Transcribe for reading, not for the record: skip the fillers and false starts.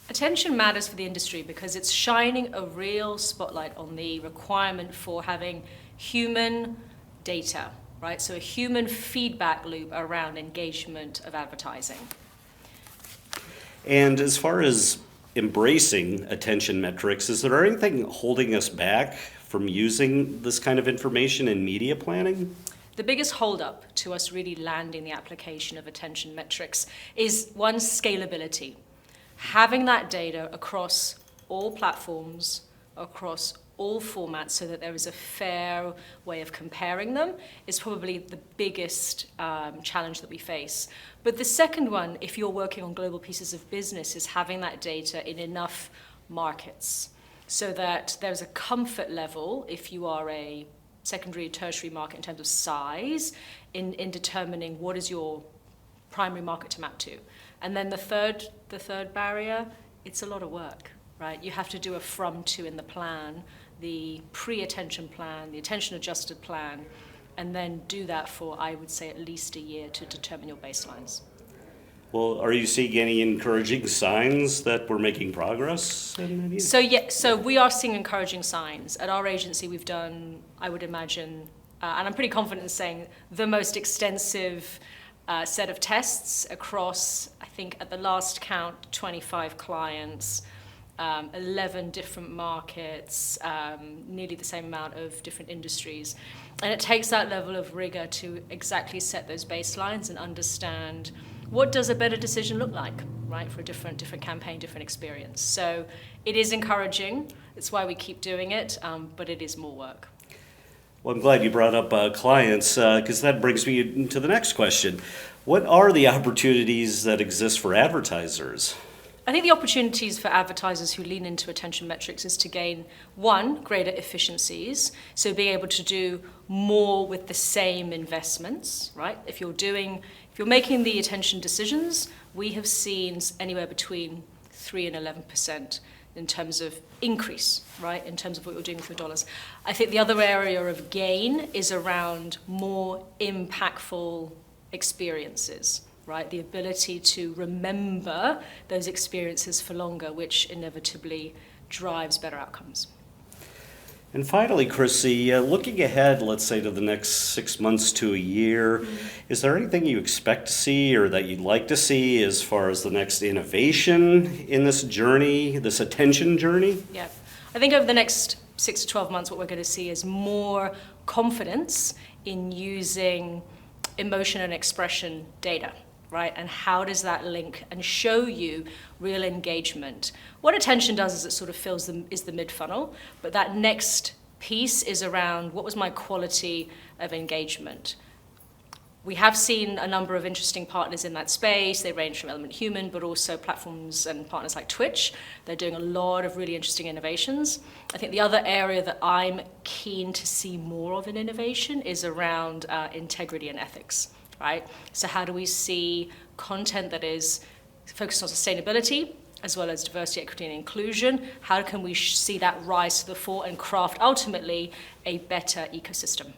Attention matters for the industry because it's shining a real spotlight on the requirement for having human data, right? So a human feedback loop around engagement of advertising. And as far as embracing attention metrics, is there anything holding us back from using this kind of information in media planning? The biggest holdup to us really landing the application of attention metrics is one, scalability. Having that data across all platforms, across all formats, so that there is a fair way of comparing them is probably the biggest challenge that we face. But the second one, if you're working on global pieces of business, is having that data in enough markets so that there's a comfort level if you are a secondary, tertiary market in terms of size in determining what is your primary market to map to. And then the third barrier, it's a lot of work, right? You have to do a from to in the plan, the pre-attention plan, the attention-adjusted plan, and then do that for, I would say, at least a year to determine your baselines. Well, are you seeing any encouraging signs that we're making progress in media? So we are seeing encouraging signs. At our agency, we've done, I would imagine, and I'm pretty confident in saying, the most extensive set of tests across, I think at the last count, 25 clients, 11 different markets, nearly the same amount of different industries. And it takes that level of rigor to exactly set those baselines and understand what does a better decision look like, right, for a different campaign, different experience. So it is encouraging. It's why we keep doing it, but it is more work. Well, I'm glad you brought up clients, because that brings me to the next question. What are the opportunities that exist for advertisers? I think the opportunities for advertisers who lean into attention metrics is to gain, one, greater efficiencies, so being able to do more with the same investments, right? If you're making the attention decisions, we have seen anywhere between 3 and 11% in terms of increase, right, in terms of what you're doing with your dollars. I think the other area of gain is around more impactful experiences, right? The ability to remember those experiences for longer, which inevitably drives better outcomes. And finally, Chrissie, looking ahead, let's say to the next 6 months to a year, is there anything you expect to see or that you'd like to see as far as the next innovation in this journey, this attention journey? Yeah, I think over the next 6 to 12 months, what we're going to see is more confidence in using emotion and expression data, right? And how does that link and show you real engagement? What attention does is it sort of is the mid-funnel, but that next piece is around what was my quality of engagement? We have seen a number of interesting partners in that space. They range from Element Human, but also platforms and partners like Twitch. They're doing a lot of really interesting innovations. I think the other area that I'm keen to see more of in innovation is around integrity and ethics. Right? So how do we see content that is focused on sustainability as well as diversity, equity, and inclusion? How can we see that rise to the fore and craft ultimately a better ecosystem?